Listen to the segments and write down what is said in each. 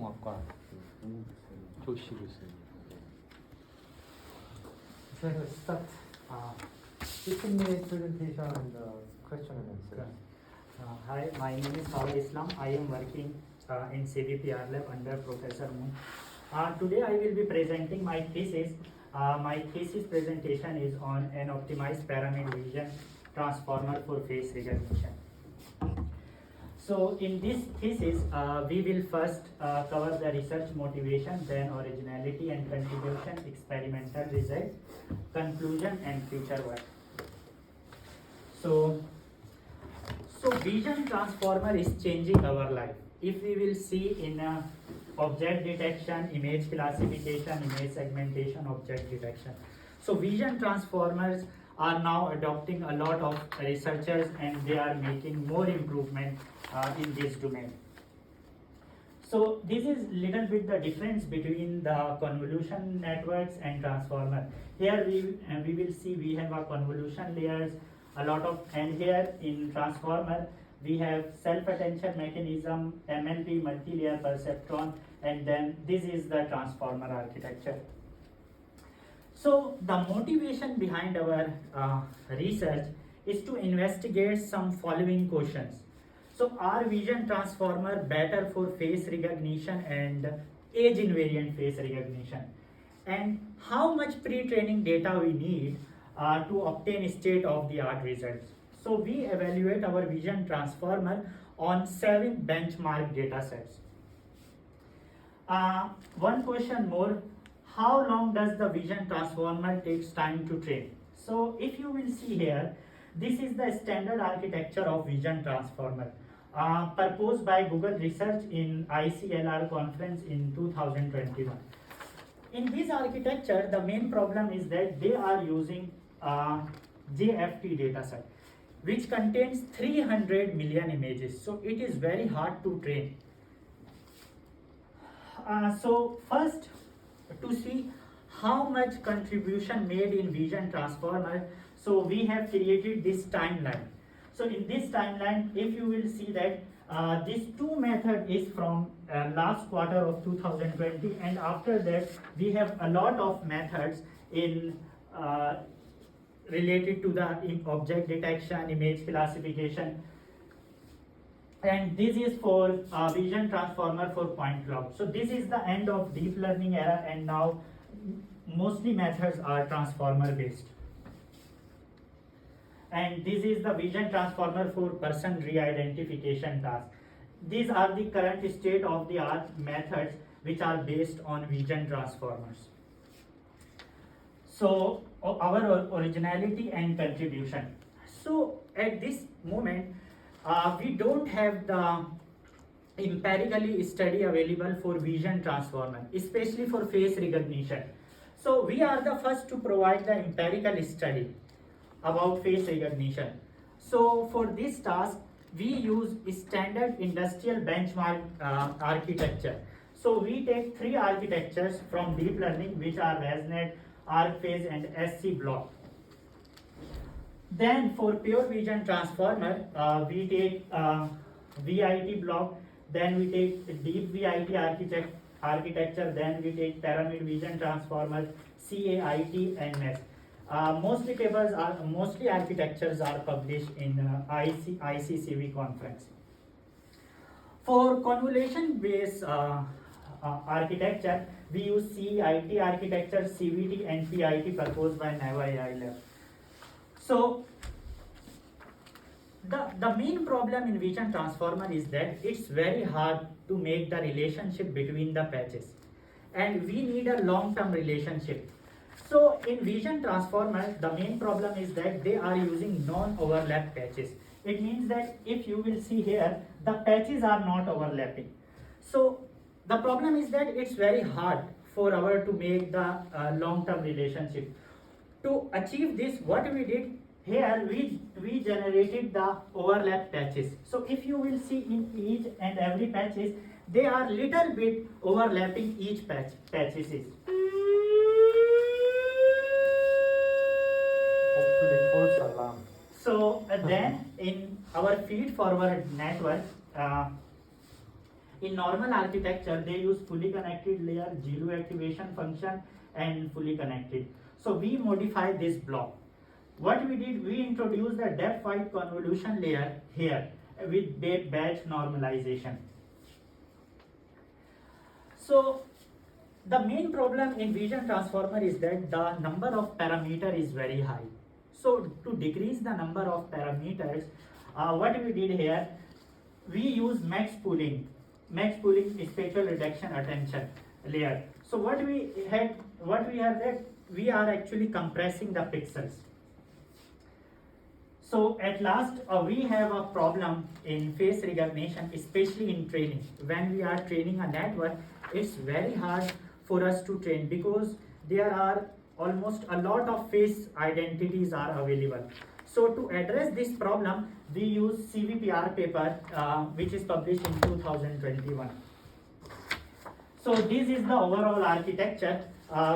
공학과 조시 교수님. So let's start 15-minute presentation and question and answer. Hi, my name is Fawad Islam. I am working in CVPR lab under Professor Moon. Today I will be presenting my thesis. My thesis presentation is on an optimized pyramid vision transformer for face recognition. So in this thesis, we will first cover the research motivation, then originality and contribution, experimental result, conclusion and future work. So vision transformer is changing our life. If we will see in object detection, image classification, image segmentation, object detection. So vision transformers are now adopting a lot of researchers and they are making more improvement in this domain. So this is little bit the difference between the convolution networks and transformer. Here we will see we have a convolution layers, a lot of, and here in transformer we have self-attention mechanism, MLP, multi-layer perceptron, and then this is the transformer architecture. So the motivation behind our research is to investigate some following questions. So are vision transformer better for face recognition and age invariant face recognition? And how much pre-training data we need to obtain state-of-the-art results? So we evaluate our vision transformer on 7 benchmark data sets. One question more, how long does the vision transformer takes time to train? So if you will see here, this is the standard architecture of vision transformer proposed by Google Research in ICLR conference in 2021. In this architecture, the main problem is that they are using JFT dataset, which contains 300 million images. So it is very hard to train. So first, to see how much contribution made in vision transformer, so we have created this timeline. So in this timeline, if you will see that this two method is from last quarter of 2020, and after that we have a lot of methods in related to the object detection, image classification, and this is for vision transformer for point cloud. So this is the end of deep learning era, and now mostly methods are transformer based. And this is the vision transformer for person re-identification task. These are the current state of the art methods which are based on vision transformers. So our originality and contribution. So at this moment, we don't have the empirically study available for vision transformer, especially for face recognition. So we are the first to provide the empirical study about face recognition. So for this task, we use standard industrial benchmark architecture. So we take 3 architectures from deep learning, which are ResNet, ArcPhase and SC-block. Then for pure vision transformer, we take VIT block, then we take deep VIT architecture, then we take pyramid vision transformer, CAIT and NEST. Mostly architectures are published in ICCV conference. For convolution based architecture, we use CIT architecture, CVT and PIT proposed by Neva AI Lab. So the main problem in vision transformer is that it's very hard to make the relationship between the patches, and we need a long-term relationship. So in vision transformer, the main problem is that they are using non-overlap patches. It means that if you will see here, the patches are not overlapping. So the problem is that it's very hard for our to make the long-term relationship. To achieve this, what we did here, we generated the overlap patches. So if you will see in each and every patches, they are little bit overlapping each patches is. False alarm. So then in our feed forward network, in normal architecture, they use fully connected layer, zero activation function, and fully connected. So we modify this block. What we did, we introduced the depth-wide convolution layer here with batch normalization. So the main problem in vision transformer is that the number of parameter is very high. So to decrease the number of parameters, what we did here, we use max pooling spatial reduction attention layer. So what we have that we are actually compressing the pixels. So at last we have a problem in face recognition, especially in training. When we are training a network, it's very hard for us to train because there are almost a lot of face identities are available. So to address this problem, we use CVPR paper which is published in 2021. So this is the overall architecture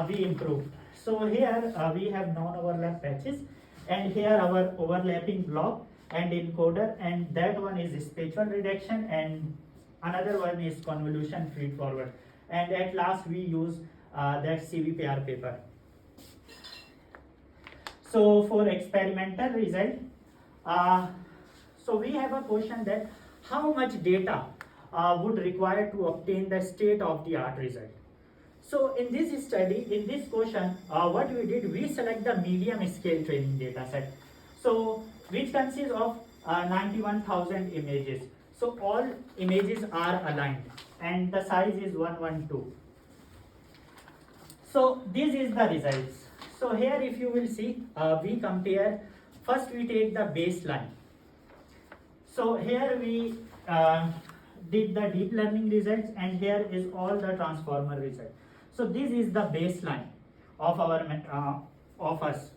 we improved. So here we have non-overlap patches, and here our overlapping block and encoder, and that one is spatial reduction, and another one is convolution feed forward. And at last we use that CVPR paper. So for experimental result, so we have a question that how much data would require to obtain the state-of-the-art result. So in this study, in this question, what we did, we select the medium scale training data set. So which consists of 91,000 images. So all images are aligned and the size is 112. So this is the results. So here if you will see, we compare, first we take the baseline. So here we did the deep learning results, and here is all the transformer results. So this is the baseline of our of us.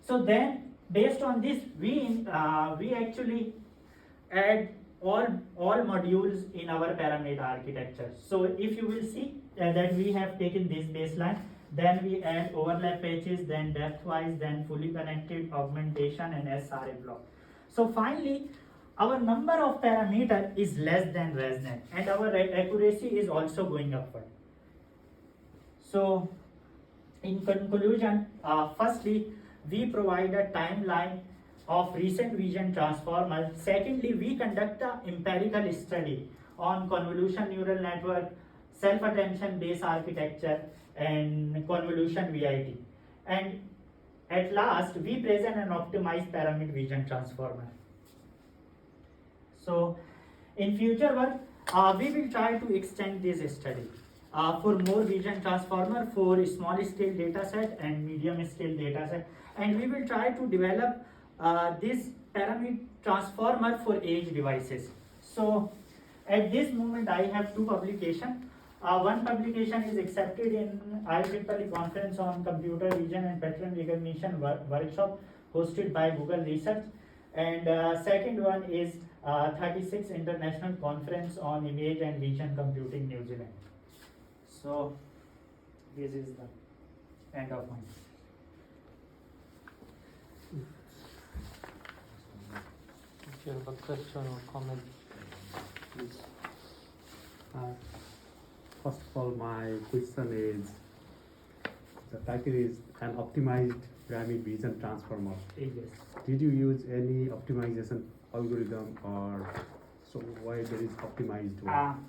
So then based on this, we actually add all modules in our pyramid architecture. So if you will see that we have taken this baseline, then we add overlap patches, then depth-wise, then fully connected, augmentation, and SRA block. So finally, our number of parameter is less than ResNet, and our accuracy is also going upward. So in conclusion, firstly, we provide a timeline of recent vision transformers. Secondly, we conduct an empirical study on convolution neural network, self-attention based architecture, and convolution VIT. And at last, we present an optimized pyramid vision transformer. So in future work, we will try to extend this study for more vision transformer for small scale data set and medium scale data set, and we will try to develop this pyramid transformer for edge devices. So at this moment I have two publications. One publication is accepted in IEEE conference on computer vision and pattern recognition workshop hosted by Google Research, and second one is 36th International Conference on Image and Vision Computing, New Zealand. So this is the end of mine. If you have a question or comment, please. First of all, my question is, the title is an optimized pyramid vision transformer. Yes. Did you use any optimization algorithm, or so why there is optimized one?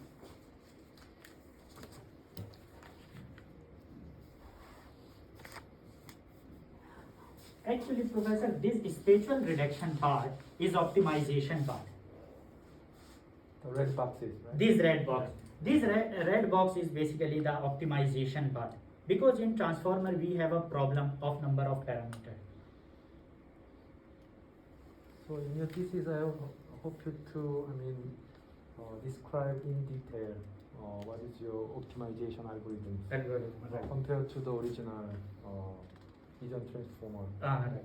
Actually, Professor, this spatial reduction part is optimization part. The red boxes, right? This red box. This red box is basically the optimization part, because in transformer we have a problem of number of parameters. So in your thesis, I hope you to, describe in detail what is your optimization algorithm Right. compared to the original vision transformer. Right.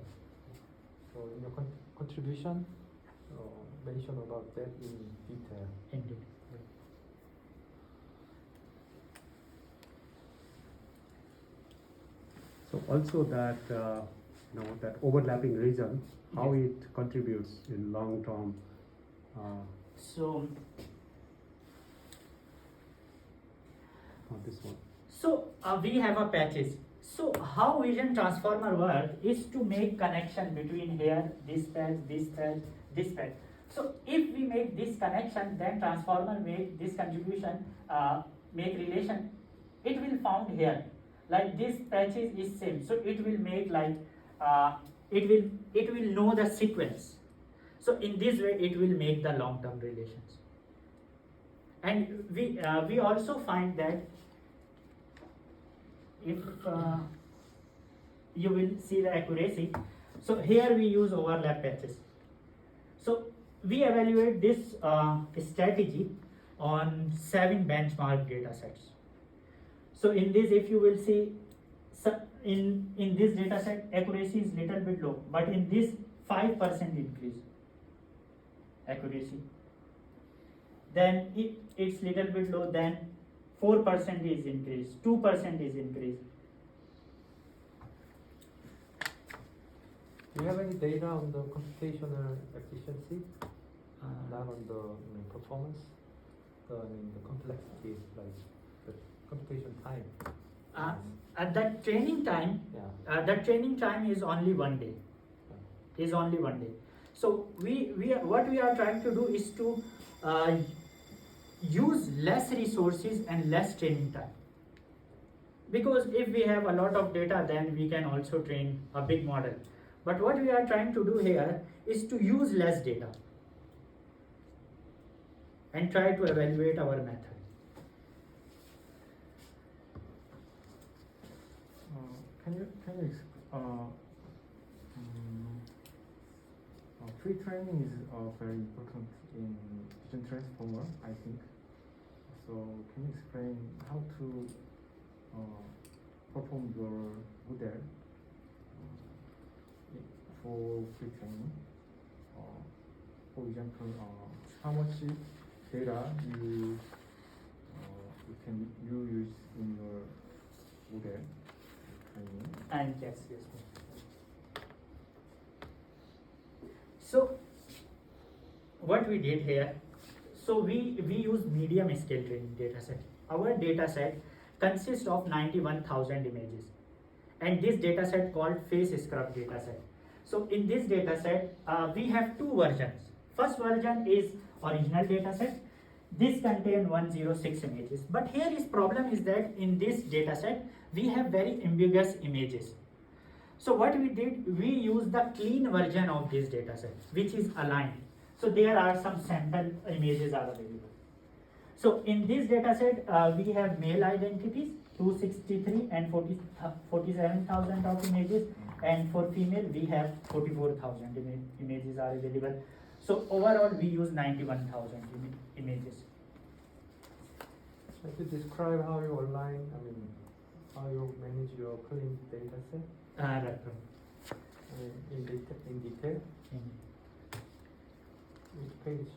So in your contribution, mention about that in detail. Indeed. So also that that overlapping region, how Yes. it contributes in long term. So on this one. So we have a patches. So how vision transformer work is to make connection between here, this patch, this patch, this patch. So if we make this connection, then transformer make this contribution, make relation, it will found here. Like this patches is same, so it will make like, it will know the sequence. So in this way, it will make the long-term relations. And we also find that if you will see the accuracy, so here we use overlap patches. So we evaluate this strategy on 7 benchmark data sets. So in this, if you will see, in this data set, accuracy is little bit low, but in this 5% increase accuracy. Then it's little bit low, then 4% is increase, 2% is increase. Do you have any data on the computational efficiency? Not on the performance, the complexity, like the computation time. At that training time, Yeah. that training time is only 1 day. Is only 1 day. So what we are trying to do is to use less resources and less training time. Because if we have a lot of data, then we can also train a big model. But what we are trying to do here is to use less data and try to evaluate our method. Pre-training is very important in vision transformer, I think. So can you explain how to perform your model for pre-training? For example, how much data you use in your model training? And yes. So what we did here, so we use medium scale training data set. Our data set consists of 91,000 images, and this data set called face scrub data set. So in this data set, we have 2 versions. First version is original data set. This contains 106 images. But here is problem is that in this data set, we have very ambiguous images. So what we did, we used the clean version of this data set, which is aligned. So there are some sample images are available. So in this data set, we have male identities, 263 and 47,000 of images, and for female, we have 44,000 images are available. So overall, we use 91,000 images. Can you describe how you align, how you manage your clean data set? Right. In detail? Which page?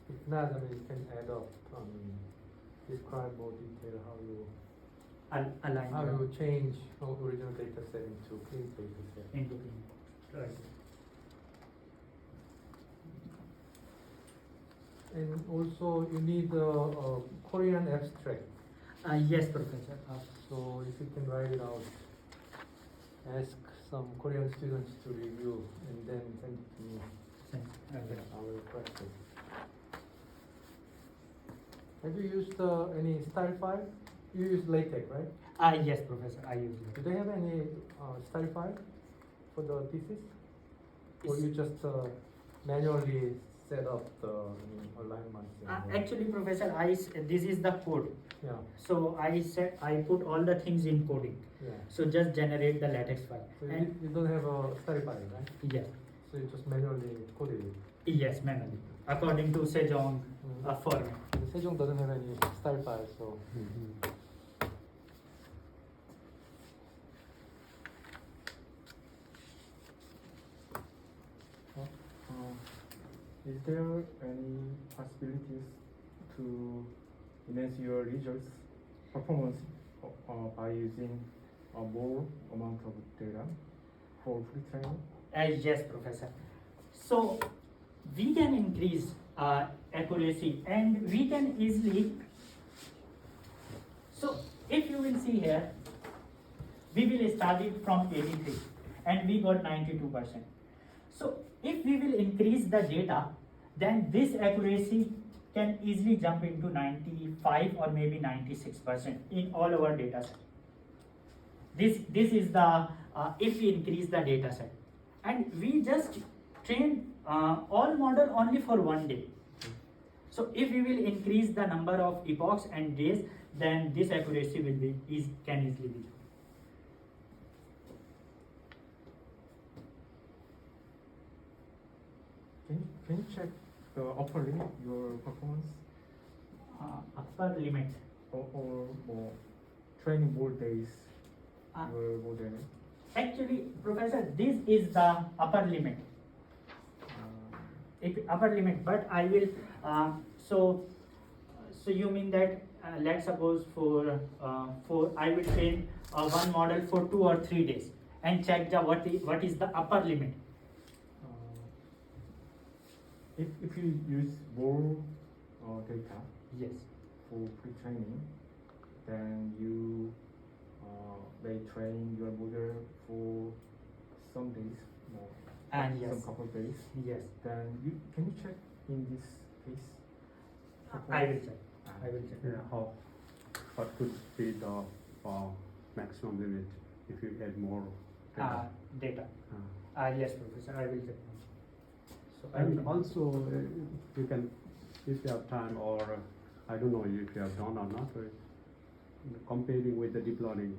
If not, you can add up, describe more detail how you Align. how you change original data set into clean data set. Into clean. Right. And also you need a Korean abstract. Yes, Professor. So if you can write it out, ask some Korean students to review and then send it to me. I will practice. Have you used any style file? You use LaTeX, right? Yes, Professor. I use it. Do they have any style file for the thesis? Or you just manually set up the alignments? Actually, Professor, this is the code. Yeah. So I put all the things in coding. Yeah. So just generate the latex file. So And you don't have a style file, right? yes, So you just manually coded it. yes, manually according to Sejong format. Sejong doesn't have any style file, so Is there any possibilities to enhance your results performance by using a more amount of data for pre-training? Yes, Professor. So we can increase accuracy, and we can easily. So if you will see here, we will start it from 83 and we got 92%. So if we will increase the data, then this accuracy can easily jump into 95 or maybe 96% in all our data set. This is the if we increase the data set, and we just train all model only for 1 day. So if we will increase the number of epochs and days, then this accuracy will be can easily be. Can you check the upper limit your performance Upper limit. or training more days Uh, your model? Actually, Professor, this is the upper limit. Upper limit, but I will. So you mean that let's suppose for I will train one model for 2 or 3 days and check the what is the upper limit. If you use more data Yes. for pre-training, then you may train your model for some days more, And some yes. couple of days. Yes. Then can you check in this case? I will check. I will check. Yeah, what could be the maximum limit if you add more data? Data. Yes, Professor. I will check. So I And will. also, you can, if you have time, or I don't know if you have done or not, comparing with the deep learning.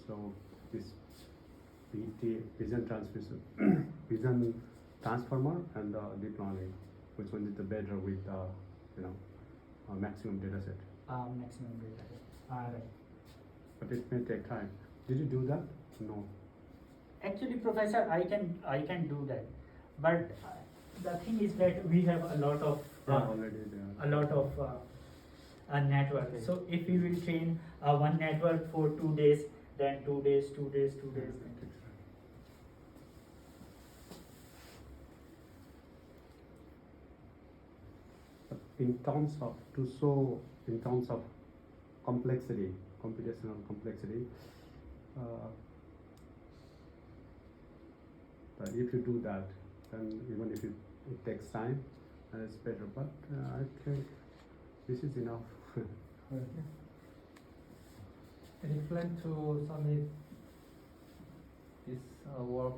So this VT vision transmission, vision transformer, and deep learning, which one is the better with maximum data set? Maximum data. Right. But it may take time. Did you do that? No. Actually, Professor, I can do that, but the thing is that we have a lot of Already there. network. Okay. So if we will train one network for 2 days, then 2 days, 2 days, 2 days. Yeah, it takes time. But in terms of complexity, computational complexity, but if you do that, then even if it takes time, it's better. But I think this is enough. Any plan to submit this work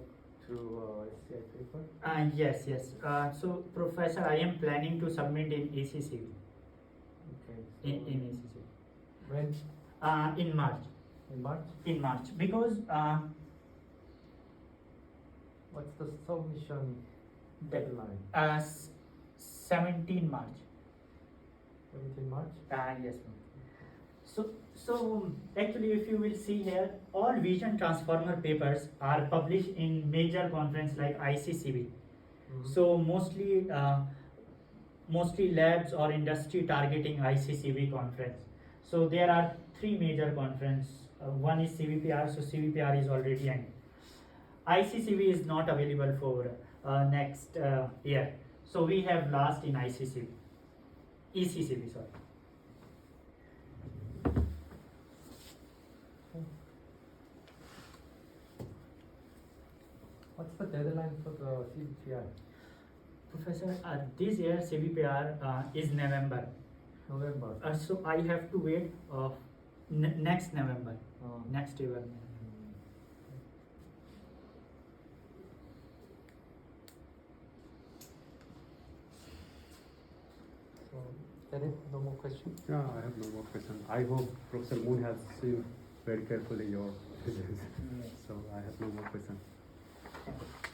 to SCI paper? Yes. So, Professor, I am planning to submit in ACCV. Okay. In ACCV. When? In March. In March? In March, because What's the submission deadline? 17 March. 17 March? Yes, ma'am. So actually, if you will see here, all vision transformer papers are published in major conference like ICCV. So mostly labs or industry targeting ICCV conference. So there are 3 major conference. One is CVPR, so CVPR is already ended. ICCV is not available for next year. So we have last in ECCV, sorry. What's the deadline for the CVPR? Professor, this year CVPR is November. November. So I have to wait next November, Uh, next year. So, that it? No more questions? Yeah, I have no more question. I hope Professor Moon has seen very carefully your videos. So I have no more question. Thank you.